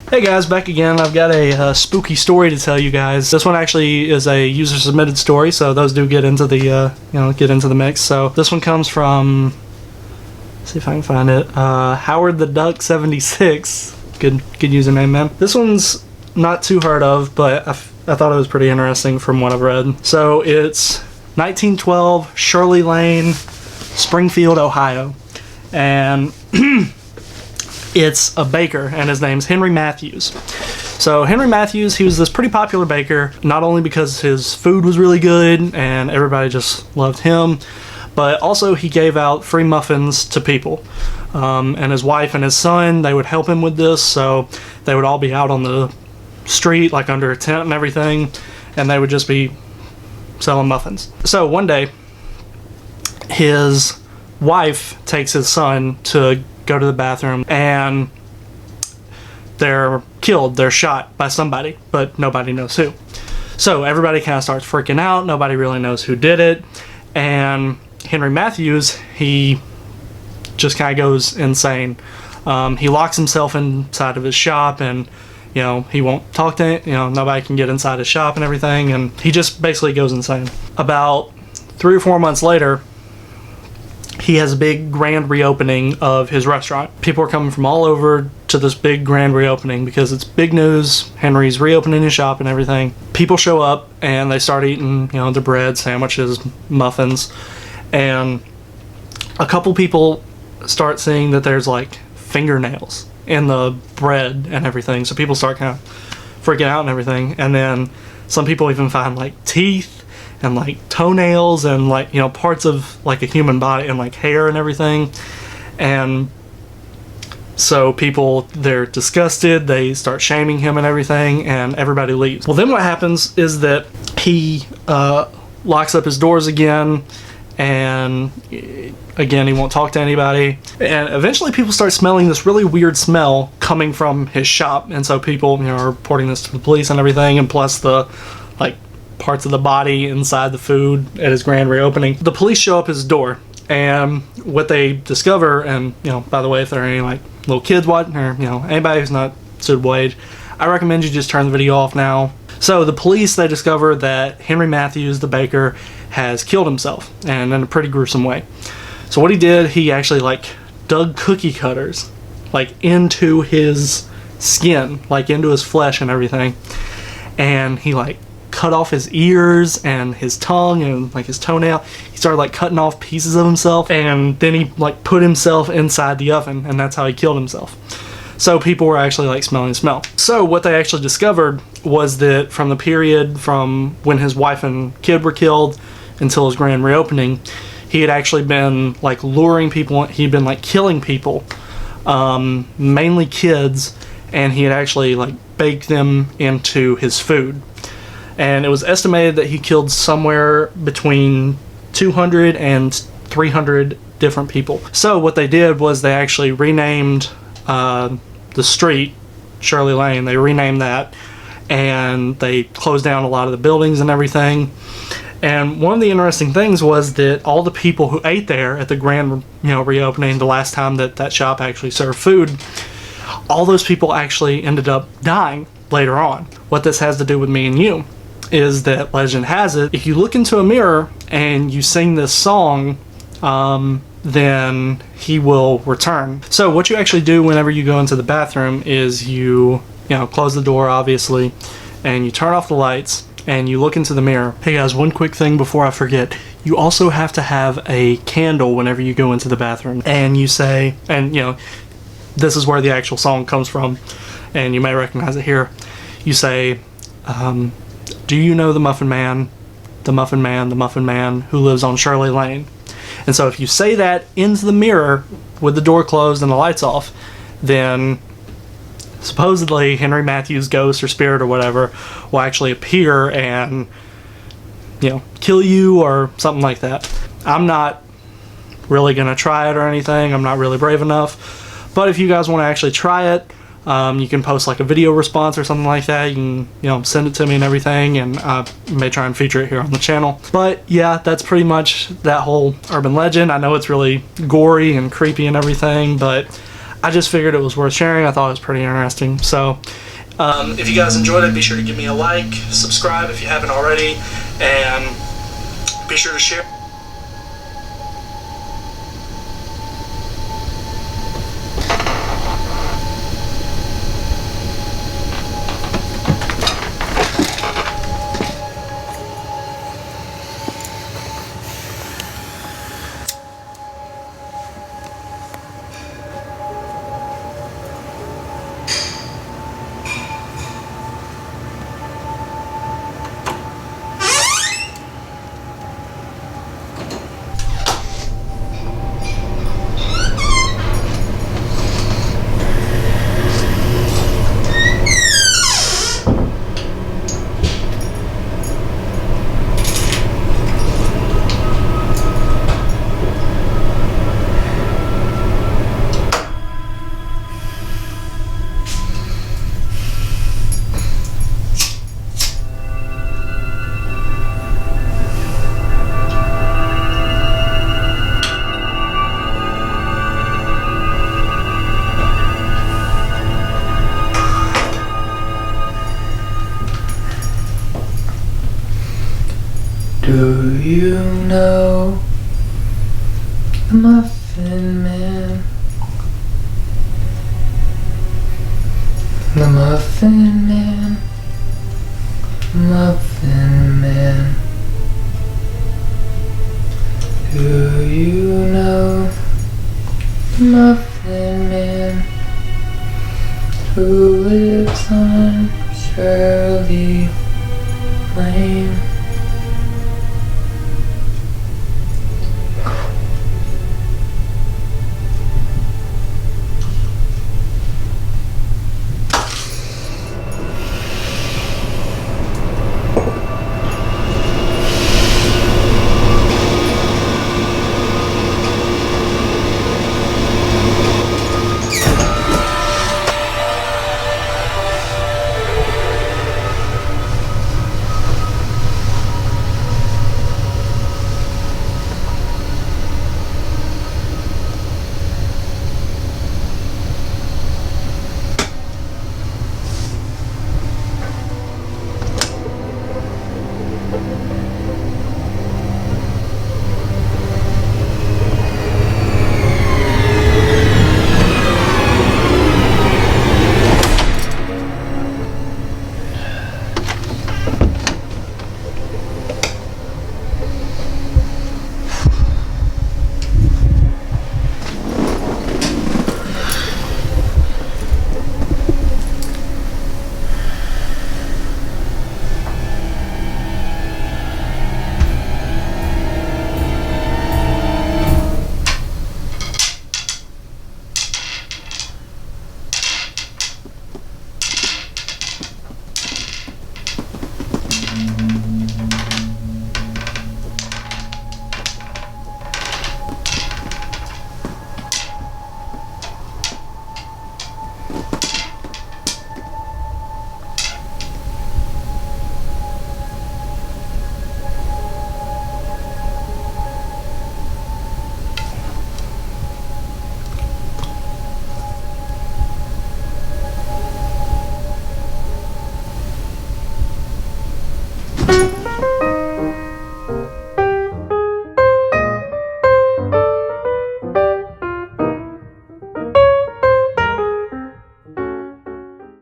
Hey guys, back again. I've got a spooky story to tell you guys. This one actually is a user submitted story, so those do get into the get into the mix. So this one comes from, let's see if I can find it. Howard the Duck 76. Good username, man. This one's not too heard of, but I thought it was pretty interesting from what I've read. So it's 1912, Shirley Lane, Springfield, Ohio, and it's a baker, and his name's Henry Matthews. So Henry Matthews, he was this pretty popular baker, not only because his food was really good and everybody just loved him, but also he gave out free muffins to people. And his wife and his son, they would help him with this, so they would all be out on the street, like under a tent and everything, and they would just be selling muffins. So one day, his wife takes his son to go to the bathroom, and they're killed, they're shot by somebody, but nobody knows who. So everybody kind of starts freaking out, nobody really knows who did it, and Henry Matthews, he just kind of goes insane. He locks himself inside of his shop, and he won't talk to nobody can get inside his shop and everything, and he just basically goes insane. About 3 or 4 months later, he has a big grand reopening of his restaurant. People are coming from all over to this big grand reopening because it's big news. Henry's reopening his shop and everything. People show up and they start eating, their bread, sandwiches, muffins, and a couple people start seeing that there's like fingernails in the bread and everything. So people start kind of freaking out and everything. And then some people even find like teeth and like toenails and like parts of like a human body and like hair and everything. And so people, they're disgusted, they start shaming him and everything, and everybody leaves. Well, then what happens is that he locks up his doors again, and again he won't talk to anybody, and eventually people start smelling this really weird smell coming from his shop. And so people are reporting this to the police and everything, and plus the like parts of the body inside the food at his grand reopening. The police show up his door, and what they discover, and by the way, if there are any like little kids watching, or anybody who's not suitable age, I recommend you just turn the video off now. So the police, they discover that Henry Matthews, the baker, has killed himself, and in a pretty gruesome way. So what he did, he actually like dug cookie cutters like into his skin, like into his flesh and everything, and he like cut off his ears and his tongue and like his toenail. He started like cutting off pieces of himself, and then he like put himself inside the oven, and that's how he killed himself. So people were actually like smelling the smell. So what they actually discovered was that from the period from when his wife and kid were killed until his grand reopening, he had actually been like luring people, he'd been like killing people, mainly kids, and he had actually like baked them into his food. And it was estimated that he killed somewhere between 200 and 300 different people. So what they did was they actually renamed the street, Shirley Lane, they renamed that, and they closed down a lot of the buildings and everything. And one of the interesting things was that all the people who ate there at the grand reopening, the last time that that shop actually served food, all those people actually ended up dying later on. What this has to do with me and you is that legend has it, if you look into a mirror and you sing this song, then he will return. So what you actually do whenever you go into the bathroom is you close the door, obviously, and you turn off the lights and you look into the mirror. Hey guys, one quick thing before I forget. You also have to have a candle whenever you go into the bathroom, and you say, and this is where the actual song comes from, and you may recognize it here. You say, do you know the Muffin Man, the Muffin Man, the Muffin Man who lives on Shirley Lane? And so if you say that into the mirror with the door closed and the lights off, then supposedly Henry Matthews' ghost or spirit or whatever will actually appear and kill you or something like that. I'm not really gonna try it or anything. I'm not really brave enough, but if you guys want to actually try it, you can post like a video response or something like that. You can send it to me and everything, and I may try and feature it here on the channel. But yeah, that's pretty much that whole urban legend. I know it's really gory and creepy and everything, but I just figured it was worth sharing. I thought it was pretty interesting. So if you guys enjoyed it, be sure to give me a like, subscribe if you haven't already, and be sure to share. Do you know the Muffin Man? The Muffin Man, Muffin Man. Do you know the Muffin Man who lives on Shirley Lane?